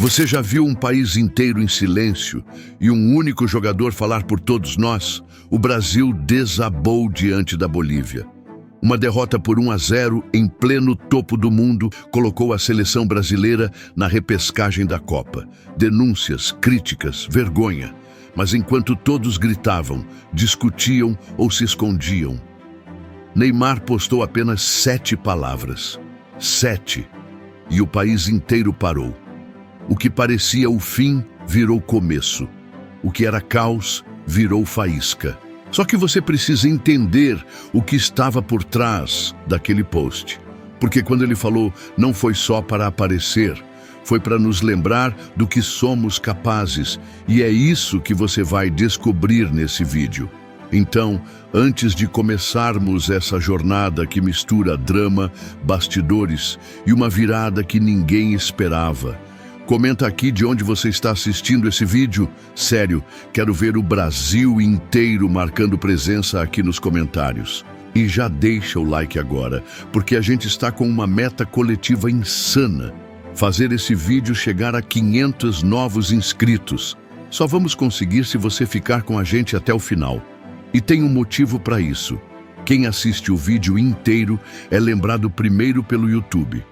Você já viu um país inteiro em silêncio e um único jogador falar por todos nós? O Brasil desabou diante da Bolívia. Uma derrota por 1-0 em pleno topo do mundo colocou a seleção brasileira na repescagem da Copa. Denúncias, críticas, vergonha. Mas enquanto todos gritavam, discutiam ou se escondiam, Neymar postou apenas 7 palavras. 7. E o país inteiro parou. O que parecia o fim virou começo. O que era caos virou faísca. Só que você precisa entender o que estava por trás daquele post. Porque quando ele falou, não foi só para aparecer, foi para nos lembrar do que somos capazes. E é isso que você vai descobrir nesse vídeo. Então, antes de começarmos essa jornada que mistura drama, bastidores e uma virada que ninguém esperava, comenta aqui de onde você está assistindo esse vídeo. Sério, quero ver o Brasil inteiro marcando presença aqui nos comentários. E já deixa o like agora, porque a gente está com uma meta coletiva insana. Fazer esse vídeo chegar a 500 novos inscritos. Só vamos conseguir se você ficar com a gente até o final. E tem um motivo para isso. Quem assiste o vídeo inteiro é lembrado primeiro pelo YouTube.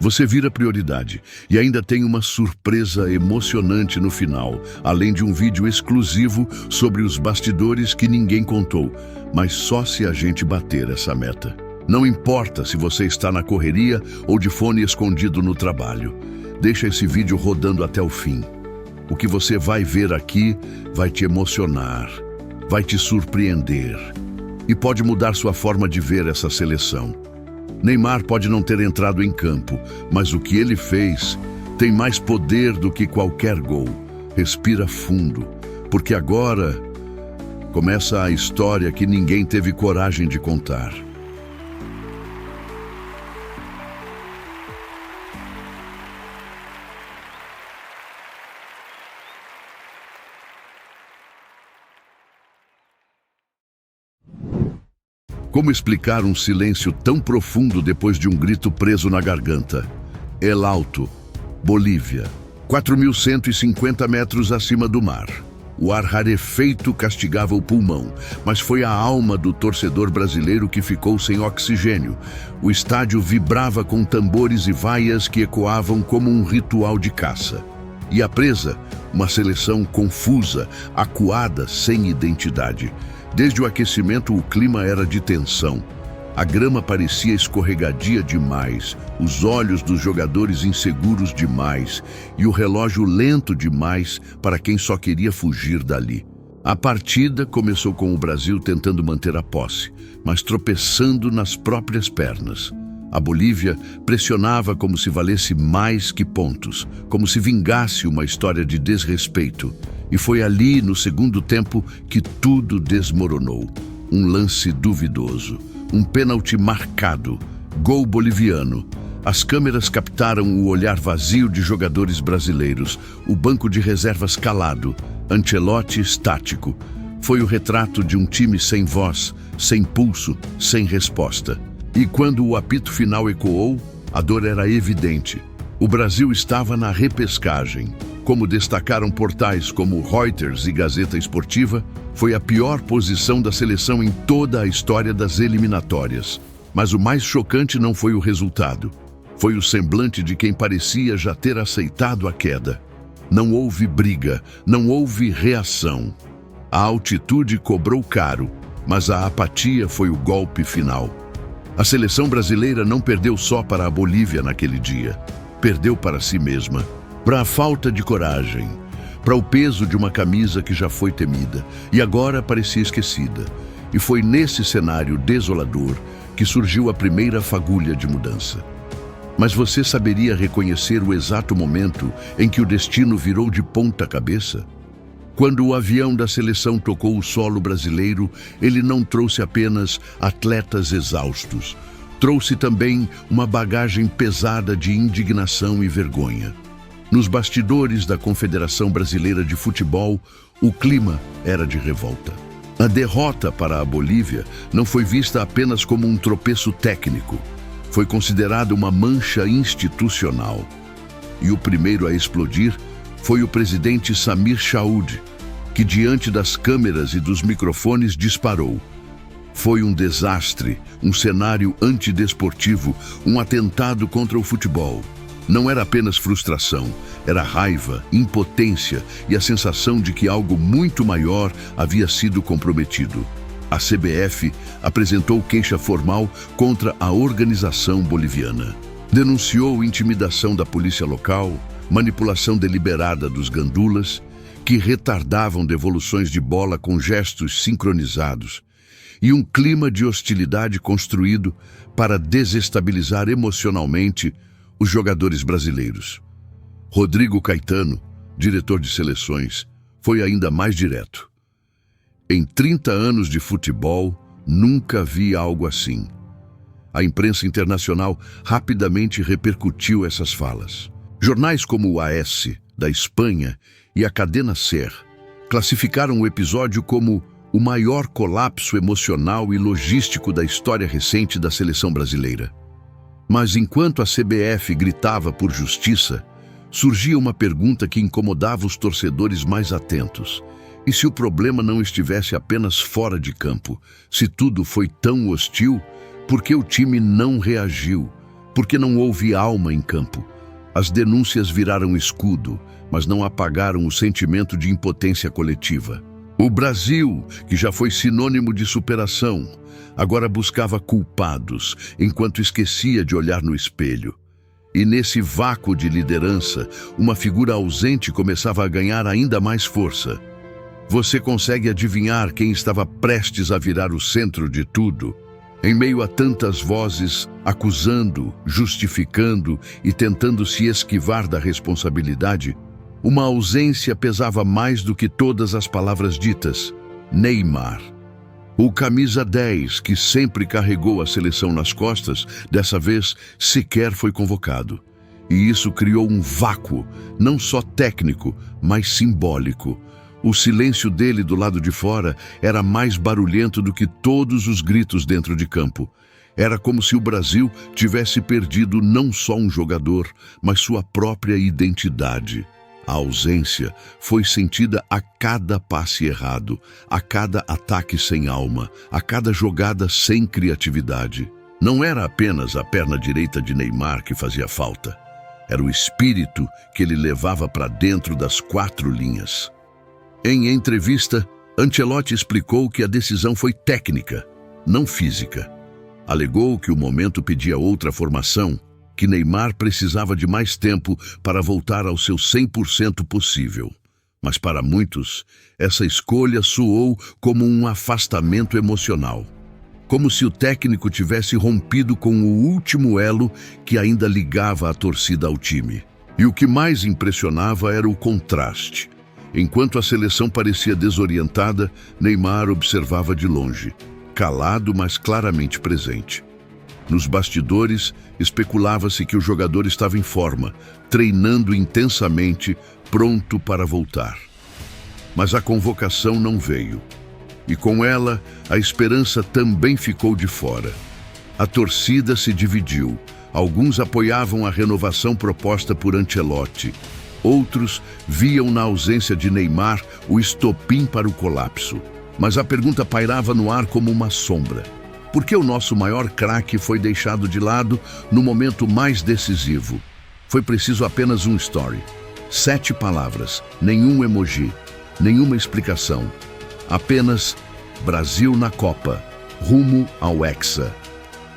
Você vira prioridade e ainda tem uma surpresa emocionante no final, além de um vídeo exclusivo sobre os bastidores que ninguém contou, mas só se a gente bater essa meta. Não importa se você está na correria ou de fone escondido no trabalho. Deixa esse vídeo rodando até o fim. O que você vai ver aqui vai te emocionar, vai te surpreender e pode mudar sua forma de ver essa seleção. Neymar pode não ter entrado em campo, mas o que ele fez tem mais poder do que qualquer gol. Respira fundo, porque agora começa a história que ninguém teve coragem de contar. Como explicar um silêncio tão profundo depois de um grito preso na garganta? El Alto, Bolívia, 4.150 metros acima do mar. O ar rarefeito castigava o pulmão, mas foi a alma do torcedor brasileiro que ficou sem oxigênio. O estádio vibrava com tambores e vaias que ecoavam como um ritual de caça. E a presa, uma seleção confusa, acuada, sem identidade. Desde o aquecimento, o clima era de tensão. A grama parecia escorregadia demais, os olhos dos jogadores inseguros demais e o relógio lento demais para quem só queria fugir dali. A partida começou com o Brasil tentando manter a posse, mas tropeçando nas próprias pernas. A Bolívia pressionava como se valesse mais que pontos, como se vingasse uma história de desrespeito. E foi ali, no segundo tempo, que tudo desmoronou. Um lance duvidoso, um pênalti marcado, gol boliviano. As câmeras captaram o olhar vazio de jogadores brasileiros, o banco de reservas calado, Ancelotti estático. Foi o retrato de um time sem voz, sem pulso, sem resposta. E quando o apito final ecoou, a dor era evidente. O Brasil estava na repescagem. Como destacaram portais como Reuters e Gazeta Esportiva, foi a pior posição da seleção em toda a história das eliminatórias. Mas o mais chocante não foi o resultado. Foi o semblante de quem parecia já ter aceitado a queda. Não houve briga, não houve reação. A altitude cobrou caro, mas a apatia foi o golpe final. A seleção brasileira não perdeu só para a Bolívia naquele dia. Perdeu para si mesma. Para a falta de coragem, para o peso de uma camisa que já foi temida e agora parecia esquecida. E foi nesse cenário desolador que surgiu a primeira fagulha de mudança. Mas você saberia reconhecer o exato momento em que o destino virou de ponta cabeça? Quando o avião da seleção tocou o solo brasileiro, ele não trouxe apenas atletas exaustos. Trouxe também uma bagagem pesada de indignação e vergonha. Nos bastidores da Confederação Brasileira de Futebol, o clima era de revolta. A derrota para a Bolívia não foi vista apenas como um tropeço técnico. Foi considerada uma mancha institucional. e o primeiro a explodir foi o presidente Samir Chaoud, que diante das câmeras e dos microfones disparou. Foi um desastre, um cenário antidesportivo, um atentado contra o futebol. Não era apenas frustração, era raiva, impotência e a sensação de que algo muito maior havia sido comprometido. A CBF apresentou queixa formal contra a organização boliviana. Denunciou intimidação da polícia local, manipulação deliberada dos gandulas, que retardavam devoluções de bola com gestos sincronizados, e um clima de hostilidade construído para desestabilizar emocionalmente os jogadores brasileiros. Rodrigo Caetano, diretor de seleções, foi ainda mais direto. Em 30 anos de futebol, nunca vi algo assim. A imprensa internacional rapidamente repercutiu essas falas. Jornais como o AS, da Espanha, e a Cadena SER classificaram o episódio como o maior colapso emocional e logístico da história recente da seleção brasileira. Mas enquanto a CBF gritava por justiça, surgia uma pergunta que incomodava os torcedores mais atentos. E se o problema não estivesse apenas fora de campo? Se tudo foi tão hostil, por que o time não reagiu? Por que não houve alma em campo? As denúncias viraram escudo, mas não apagaram o sentimento de impotência coletiva. O Brasil, que já foi sinônimo de superação, agora buscava culpados, enquanto esquecia de olhar no espelho. E nesse vácuo de liderança, uma figura ausente começava a ganhar ainda mais força. Você consegue adivinhar quem estava prestes a virar o centro de tudo? Em meio a tantas vozes acusando, justificando e tentando se esquivar da responsabilidade, uma ausência pesava mais do que todas as palavras ditas: Neymar. O camisa 10, que sempre carregou a seleção nas costas, dessa vez sequer foi convocado. E isso criou um vácuo, não só técnico, mas simbólico. O silêncio dele do lado de fora era mais barulhento do que todos os gritos dentro de campo. Era como se o Brasil tivesse perdido não só um jogador, mas sua própria identidade. A ausência foi sentida a cada passe errado, a cada ataque sem alma, a cada jogada sem criatividade. Não era apenas a perna direita de Neymar que fazia falta. Era o espírito que ele levava para dentro das 4 linhas. Em entrevista, Ancelotti explicou que a decisão foi técnica, não física. Alegou que o momento pedia outra formação, que Neymar precisava de mais tempo para voltar ao seu 100% possível. Mas para muitos, essa escolha soou como um afastamento emocional. Como se o técnico tivesse rompido com o último elo que ainda ligava a torcida ao time. E o que mais impressionava era o contraste. Enquanto a seleção parecia desorientada, Neymar observava de longe, calado, mas claramente presente. Nos bastidores, especulava-se que o jogador estava em forma, treinando intensamente, pronto para voltar. Mas a convocação não veio. E com ela, a esperança também ficou de fora. A torcida se dividiu. Alguns apoiavam a renovação proposta por Ancelotti. Outros viam na ausência de Neymar o estopim para o colapso. Mas a pergunta pairava no ar como uma sombra. Por que o nosso maior craque foi deixado de lado no momento mais decisivo? Foi preciso apenas um story. 7 palavras, nenhum emoji, nenhuma explicação. Apenas Brasil na Copa, rumo ao Hexa.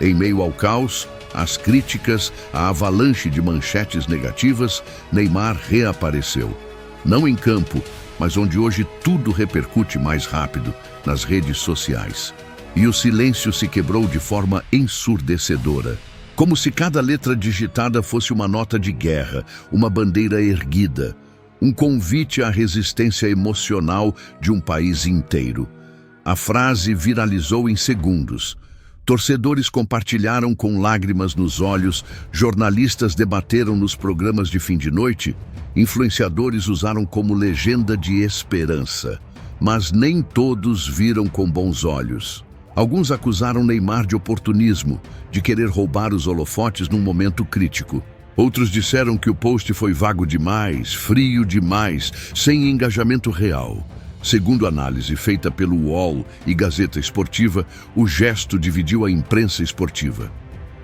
Em meio ao caos, às críticas, à avalanche de manchetes negativas, Neymar reapareceu. Não em campo, mas onde hoje tudo repercute mais rápido, nas redes sociais. E o silêncio se quebrou de forma ensurdecedora. Como se cada letra digitada fosse uma nota de guerra, uma bandeira erguida, um convite à resistência emocional de um país inteiro. A frase viralizou em segundos. Torcedores compartilharam com lágrimas nos olhos, jornalistas debateram nos programas de fim de noite, influenciadores usaram como legenda de esperança. Mas nem todos viram com bons olhos. Alguns acusaram Neymar de oportunismo, de querer roubar os holofotes num momento crítico. Outros disseram que o post foi vago demais, frio demais, sem engajamento real. Segundo análise feita pelo UOL e Gazeta Esportiva, o gesto dividiu a imprensa esportiva.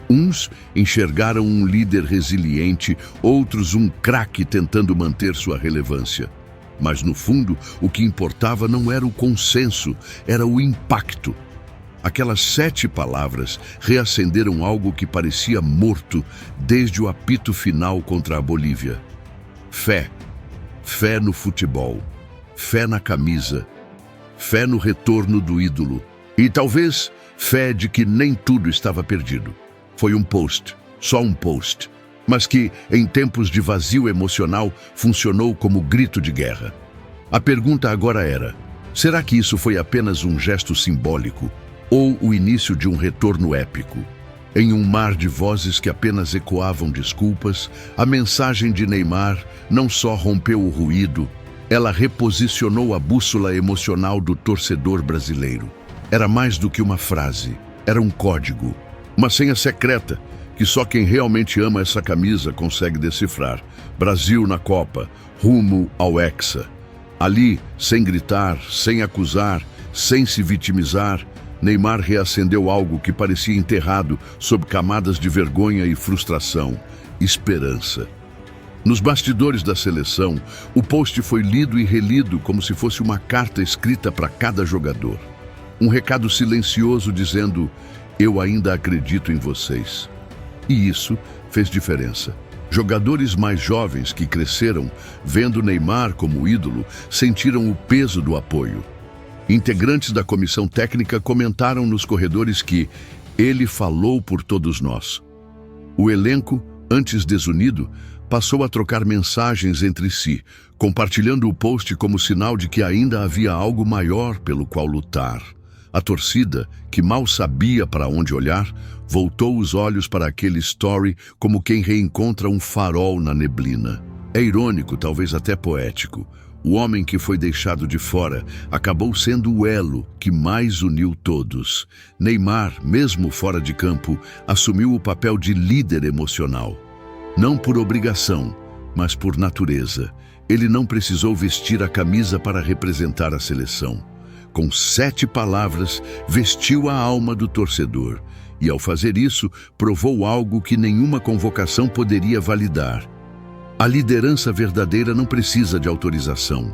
Uns enxergaram um líder resiliente, outros um craque tentando manter sua relevância. Mas, no fundo, o que importava não era o consenso, era o impacto. Aquelas 7 palavras reacenderam algo que parecia morto desde o apito final contra a Bolívia. Fé. Fé no futebol. Fé na camisa. Fé no retorno do ídolo. E talvez fé de que nem tudo estava perdido. Foi um post, só um post, mas que, em tempos de vazio emocional, funcionou como grito de guerra. A pergunta agora era: será que isso foi apenas um gesto simbólico ou o início de um retorno épico? Em um mar de vozes que apenas ecoavam desculpas, a mensagem de Neymar não só rompeu o ruído, ela reposicionou a bússola emocional do torcedor brasileiro. Era mais do que uma frase, era um código, uma senha secreta que só quem realmente ama essa camisa consegue decifrar. Brasil na Copa, rumo ao Hexa. Ali, sem gritar, sem acusar, sem se vitimizar, Neymar reacendeu algo que parecia enterrado sob camadas de vergonha e frustração: esperança. Nos bastidores da seleção, o post foi lido e relido como se fosse uma carta escrita para cada jogador. Um recado silencioso dizendo: eu ainda acredito em vocês. E isso fez diferença. Jogadores mais jovens que cresceram, vendo Neymar como ídolo, sentiram o peso do apoio. Integrantes da comissão técnica comentaram nos corredores que ele falou por todos nós. O elenco, antes desunido, passou a trocar mensagens entre si, compartilhando o post como sinal de que ainda havia algo maior pelo qual lutar. A torcida, que mal sabia para onde olhar, voltou os olhos para aquele story como quem reencontra um farol na neblina. É irônico, talvez até poético. O homem que foi deixado de fora acabou sendo o elo que mais uniu todos. Neymar, mesmo fora de campo, assumiu o papel de líder emocional. Não por obrigação, mas por natureza. Ele não precisou vestir a camisa para representar a seleção. Com 7 palavras, vestiu a alma do torcedor. E ao fazer isso, provou algo que nenhuma convocação poderia validar. A liderança verdadeira não precisa de autorização.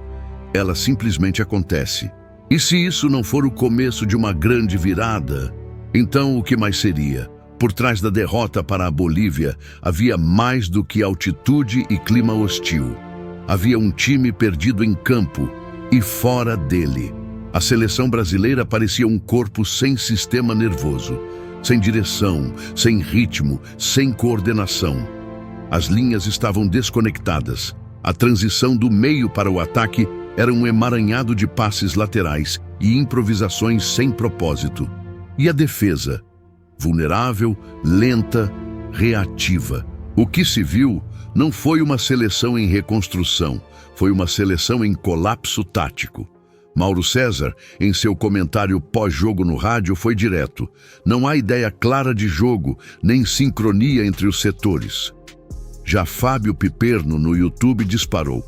Ela simplesmente acontece. E se isso não for o começo de uma grande virada, então o que mais seria? Por trás da derrota para a Bolívia, havia mais do que altitude e clima hostil. Havia um time perdido em campo e fora dele. A seleção brasileira parecia um corpo sem sistema nervoso, sem direção, sem ritmo, sem coordenação. As linhas estavam desconectadas. A transição do meio para o ataque era um emaranhado de passes laterais e improvisações sem propósito. E a defesa? Vulnerável, lenta, reativa. O que se viu não foi uma seleção em reconstrução, foi uma seleção em colapso tático. Mauro César, em seu comentário pós-jogo no rádio, foi direto: não há ideia clara de jogo, nem sincronia entre os setores. Já Fábio Piperno, no YouTube, disparou: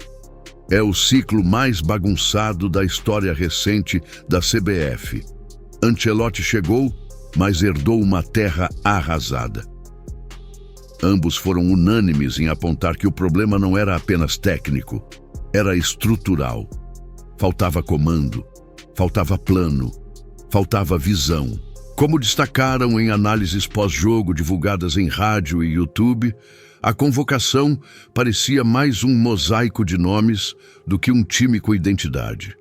é o ciclo mais bagunçado da história recente da CBF. Ancelotti chegou, mas herdou uma terra arrasada. Ambos foram unânimes em apontar que o problema não era apenas técnico, era estrutural. Faltava comando, faltava plano, faltava visão. Como destacaram em análises pós-jogo divulgadas em rádio e YouTube, a convocação parecia mais um mosaico de nomes do que um time com identidade.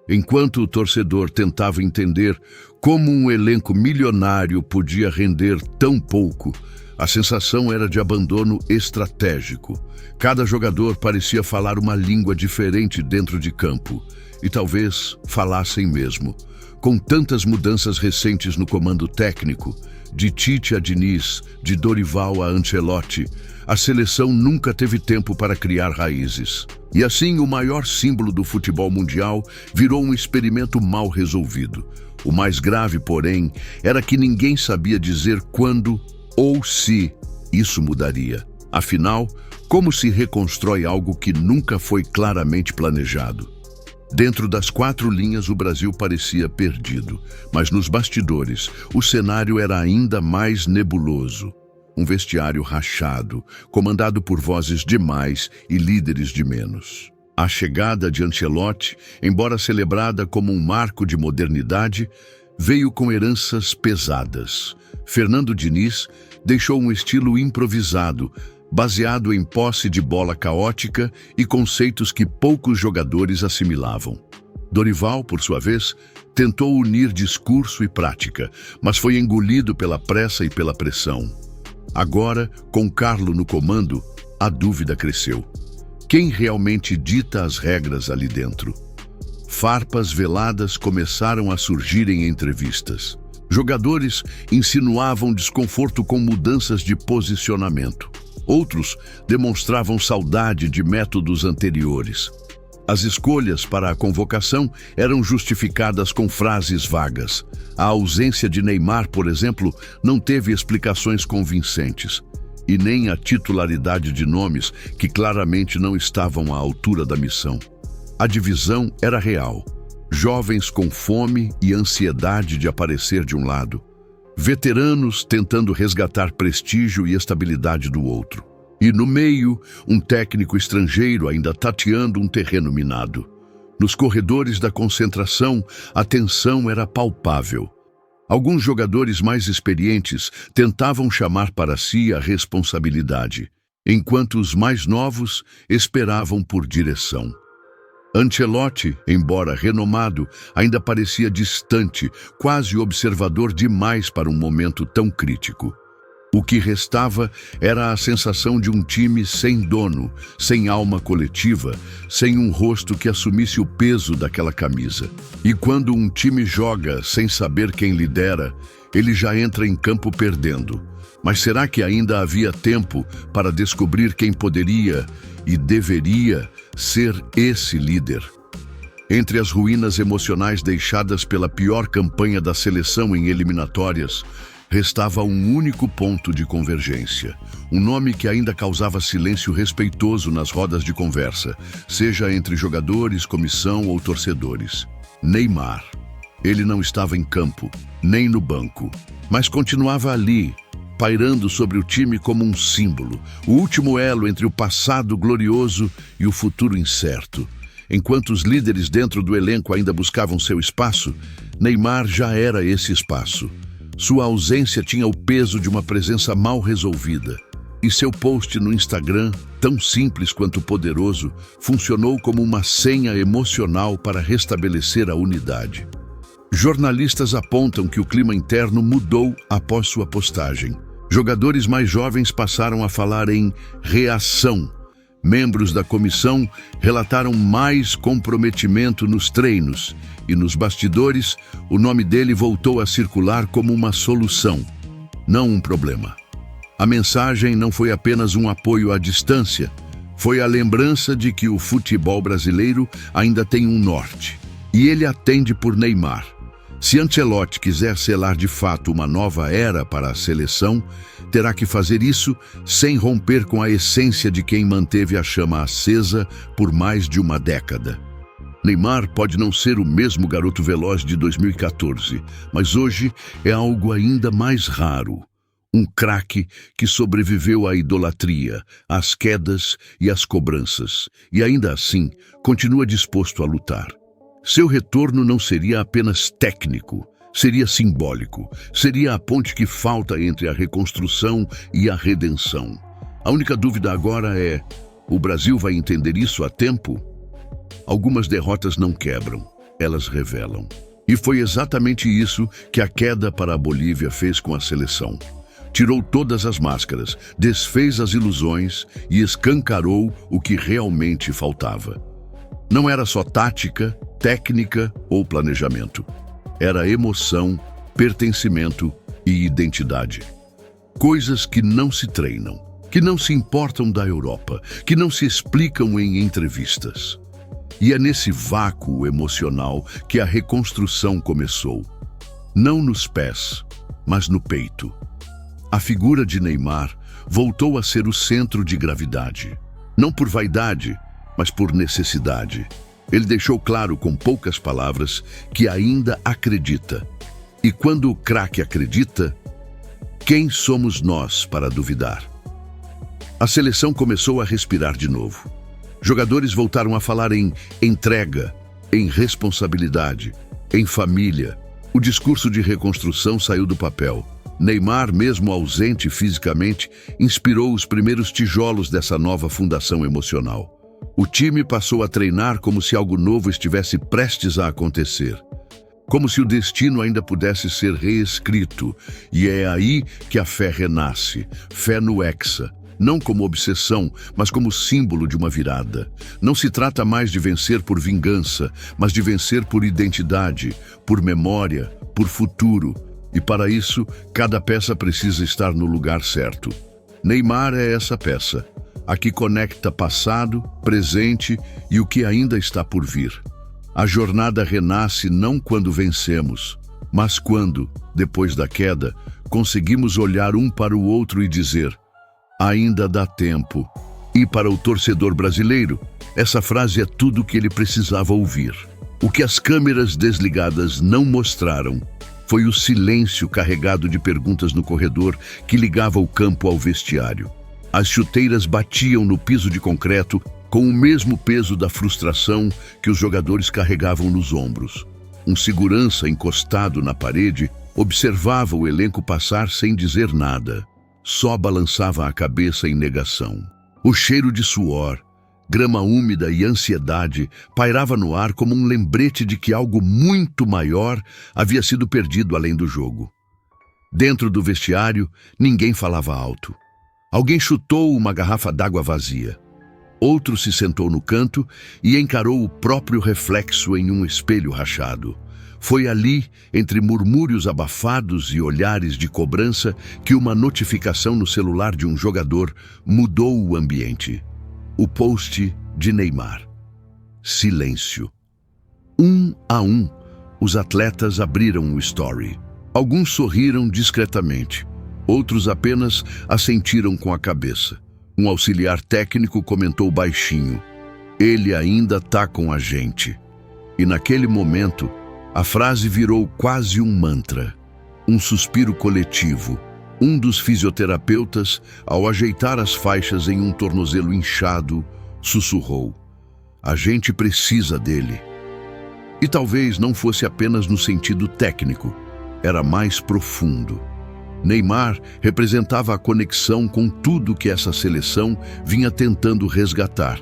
Enquanto o torcedor tentava entender como um elenco milionário podia render tão pouco, a sensação era de abandono estratégico. Cada jogador parecia falar uma língua diferente dentro de campo, e talvez falassem mesmo. Com tantas mudanças recentes no comando técnico, de Tite a Diniz, de Dorival a Ancelotti, a seleção nunca teve tempo para criar raízes. E assim, o maior símbolo do futebol mundial virou um experimento mal resolvido. O mais grave, porém, era que ninguém sabia dizer quando ou se isso mudaria. Afinal, como se reconstrói algo que nunca foi claramente planejado? Dentro das 4 linhas, o Brasil parecia perdido, mas nos bastidores, o cenário era ainda mais nebuloso. Um vestiário rachado, comandado por vozes de mais e líderes de menos. A chegada de Ancelotti, embora celebrada como um marco de modernidade, veio com heranças pesadas. Fernando Diniz deixou um estilo improvisado, baseado em posse de bola caótica e conceitos que poucos jogadores assimilavam. Dorival, por sua vez, tentou unir discurso e prática, mas foi engolido pela pressa e pela pressão. Agora, com Carlo no comando, a dúvida cresceu. Quem realmente dita as regras ali dentro? Farpas veladas começaram a surgir em entrevistas. Jogadores insinuavam desconforto com mudanças de posicionamento. Outros demonstravam saudade de métodos anteriores. As escolhas para a convocação eram justificadas com frases vagas. A ausência de Neymar, por exemplo, não teve explicações convincentes. E nem a titularidade de nomes que claramente não estavam à altura da missão. A divisão era real. Jovens com fome e ansiedade de aparecer de um lado. Veteranos tentando resgatar prestígio e estabilidade do outro. E no meio, um técnico estrangeiro ainda tateando um terreno minado. Nos corredores da concentração, a tensão era palpável. Alguns jogadores mais experientes tentavam chamar para si a responsabilidade, enquanto os mais novos esperavam por direção. Ancelotti, embora renomado, ainda parecia distante, quase observador demais para um momento tão crítico. O que restava era a sensação de um time sem dono, sem alma coletiva, sem um rosto que assumisse o peso daquela camisa. E quando um time joga sem saber quem lidera, ele já entra em campo perdendo. Mas será que ainda havia tempo para descobrir quem poderia e deveria ser esse líder? Entre as ruínas emocionais deixadas pela pior campanha da seleção em eliminatórias, restava um único ponto de convergência. Um nome que ainda causava silêncio respeitoso nas rodas de conversa, seja entre jogadores, comissão ou torcedores. Neymar. Ele não estava em campo, nem no banco, mas continuava ali, pairando sobre o time como um símbolo, o último elo entre o passado glorioso e o futuro incerto. Enquanto os líderes dentro do elenco ainda buscavam seu espaço, Neymar já era esse espaço. Sua ausência tinha o peso de uma presença mal resolvida. E seu post no Instagram, tão simples quanto poderoso, funcionou como uma senha emocional para restabelecer a unidade. Jornalistas apontam que o clima interno mudou após sua postagem. Jogadores mais jovens passaram a falar em reação. Membros da comissão relataram mais comprometimento nos treinos e nos bastidores, o nome dele voltou a circular como uma solução, não um problema. A mensagem não foi apenas um apoio à distância, foi a lembrança de que o futebol brasileiro ainda tem um norte, e ele atende por Neymar. Se Ancelotti quiser selar de fato uma nova era para a seleção, terá que fazer isso sem romper com a essência de quem manteve a chama acesa por mais de uma década. Neymar pode não ser o mesmo garoto veloz de 2014, mas hoje é algo ainda mais raro. Um craque que sobreviveu à idolatria, às quedas e às cobranças, e ainda assim continua disposto a lutar. Seu retorno não seria apenas técnico, seria simbólico, seria a ponte que falta entre a reconstrução e a redenção. A única dúvida agora é: o Brasil vai entender isso a tempo? Algumas derrotas não quebram, elas revelam. E foi exatamente isso que a queda para a Bolívia fez com a seleção. Tirou todas as máscaras, desfez as ilusões e escancarou o que realmente faltava. Não era só tática, técnica ou planejamento. Era emoção, pertencimento e identidade. Coisas que não se treinam, que não se importam da Europa, que não se explicam em entrevistas. E é nesse vácuo emocional que a reconstrução começou. Não nos pés, mas no peito. A figura de Neymar voltou a ser o centro de gravidade. Não por vaidade, mas por necessidade. Ele deixou claro com poucas palavras que ainda acredita. E quando o craque acredita, quem somos nós para duvidar? A seleção começou a respirar de novo. Jogadores voltaram a falar em entrega, em responsabilidade, em família. O discurso de reconstrução saiu do papel. Neymar, mesmo ausente fisicamente, inspirou os primeiros tijolos dessa nova fundação emocional. O time passou a treinar como se algo novo estivesse prestes a acontecer. Como se o destino ainda pudesse ser reescrito. E é aí que a fé renasce. Fé no Hexa. Não como obsessão, mas como símbolo de uma virada. Não se trata mais de vencer por vingança, mas de vencer por identidade, por memória, por futuro. E para isso, cada peça precisa estar no lugar certo. Neymar é essa peça, a que conecta passado, presente e o que ainda está por vir. A jornada renasce não quando vencemos, mas quando, depois da queda, conseguimos olhar um para o outro e dizer: ainda dá tempo. E para o torcedor brasileiro, essa frase é tudo o que ele precisava ouvir. O que as câmeras desligadas não mostraram foi o silêncio carregado de perguntas no corredor que ligava o campo ao vestiário. As chuteiras batiam no piso de concreto com o mesmo peso da frustração que os jogadores carregavam nos ombros. Um segurança encostado na parede observava o elenco passar sem dizer nada. Só balançava a cabeça em negação. O cheiro de suor, grama úmida e ansiedade pairava no ar como um lembrete de que algo muito maior havia sido perdido além do jogo. Dentro do vestiário, ninguém falava alto. Alguém chutou uma garrafa d'água vazia. Outro se sentou no canto e encarou o próprio reflexo em um espelho rachado. Foi ali, entre murmúrios abafados e olhares de cobrança, que uma notificação no celular de um jogador mudou o ambiente. O post de Neymar. Silêncio. Um a um, os atletas abriram o story. Alguns sorriram discretamente, outros apenas assentiram com a cabeça. Um auxiliar técnico comentou baixinho: ele ainda tá com a gente. E naquele momento, a frase virou quase um mantra, um suspiro coletivo. Um dos fisioterapeutas, ao ajeitar as faixas em um tornozelo inchado, sussurrou: a gente precisa dele. E talvez não fosse apenas no sentido técnico, era mais profundo. Neymar representava a conexão com tudo que essa seleção vinha tentando resgatar: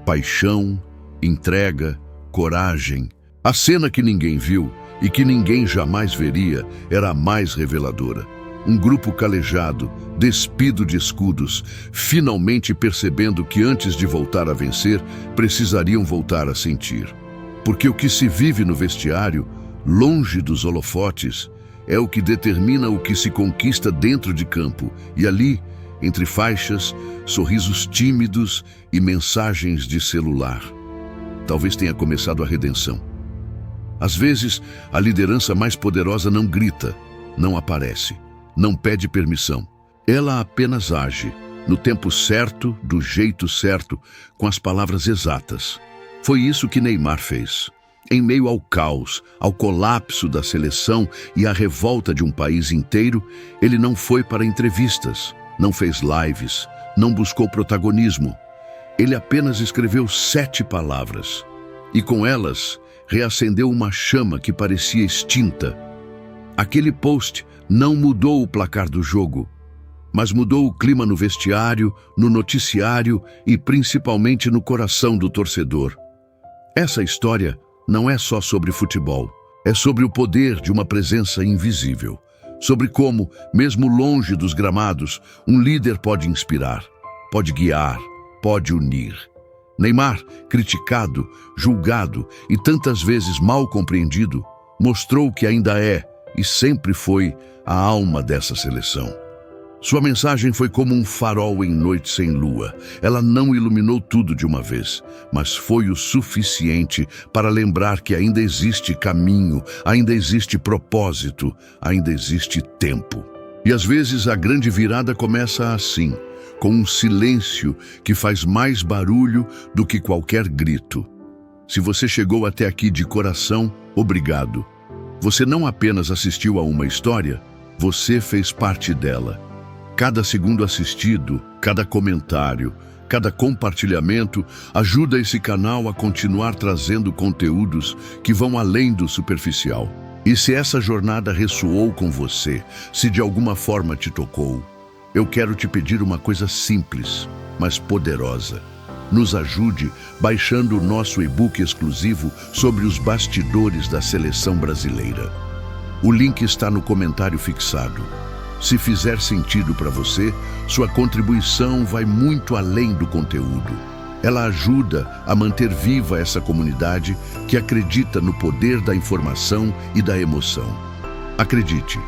paixão, entrega, coragem. A cena que ninguém viu e que ninguém jamais veria era a mais reveladora. Um grupo calejado, despido de escudos, finalmente percebendo que antes de voltar a vencer, precisariam voltar a sentir. Porque o que se vive no vestiário, longe dos holofotes, é o que determina o que se conquista dentro de campo. E ali, entre faixas, sorrisos tímidos e mensagens de celular. Talvez tenha começado a redenção. Às vezes, a liderança mais poderosa não grita, não aparece, não pede permissão. Ela apenas age, no tempo certo, do jeito certo, com as palavras exatas. Foi isso que Neymar fez. Em meio ao caos, ao colapso da seleção e à revolta de um país inteiro, ele não foi para entrevistas, não fez lives, não buscou protagonismo. Ele apenas escreveu 7 palavras. E com elas, reacendeu uma chama que parecia extinta. Aquele post não mudou o placar do jogo, mas mudou o clima no vestiário, no noticiário e principalmente no coração do torcedor. Essa história não é só sobre futebol, é sobre o poder de uma presença invisível, sobre como, mesmo longe dos gramados, um líder pode inspirar, pode guiar, pode unir. Neymar, criticado, julgado e tantas vezes mal compreendido, mostrou que ainda é e sempre foi a alma dessa seleção. Sua mensagem foi como um farol em noite sem lua. Ela não iluminou tudo de uma vez, mas foi o suficiente para lembrar que ainda existe caminho, ainda existe propósito, ainda existe tempo. E às vezes a grande virada começa assim, com um silêncio que faz mais barulho do que qualquer grito. Se você chegou até aqui de coração, obrigado. Você não apenas assistiu a uma história, você fez parte dela. Cada segundo assistido, cada comentário, cada compartilhamento ajuda esse canal a continuar trazendo conteúdos que vão além do superficial. E se essa jornada ressoou com você, se de alguma forma te tocou, eu quero te pedir uma coisa simples, mas poderosa. Nos ajude baixando o nosso e-book exclusivo sobre os bastidores da seleção brasileira. O link está no comentário fixado. Se fizer sentido para você, sua contribuição vai muito além do conteúdo. Ela ajuda a manter viva essa comunidade que acredita no poder da informação e da emoção. Acredite,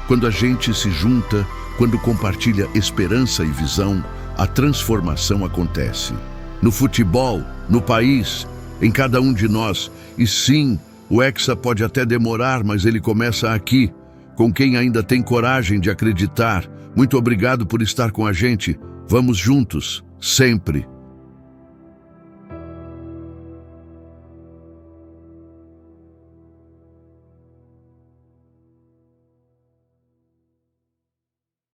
quando a gente se junta, quando compartilha esperança e visão, a transformação acontece. No futebol, no país, em cada um de nós. E sim, o Hexa pode até demorar, mas ele começa aqui, com quem ainda tem coragem de acreditar. Muito obrigado por estar com a gente. Vamos juntos, sempre.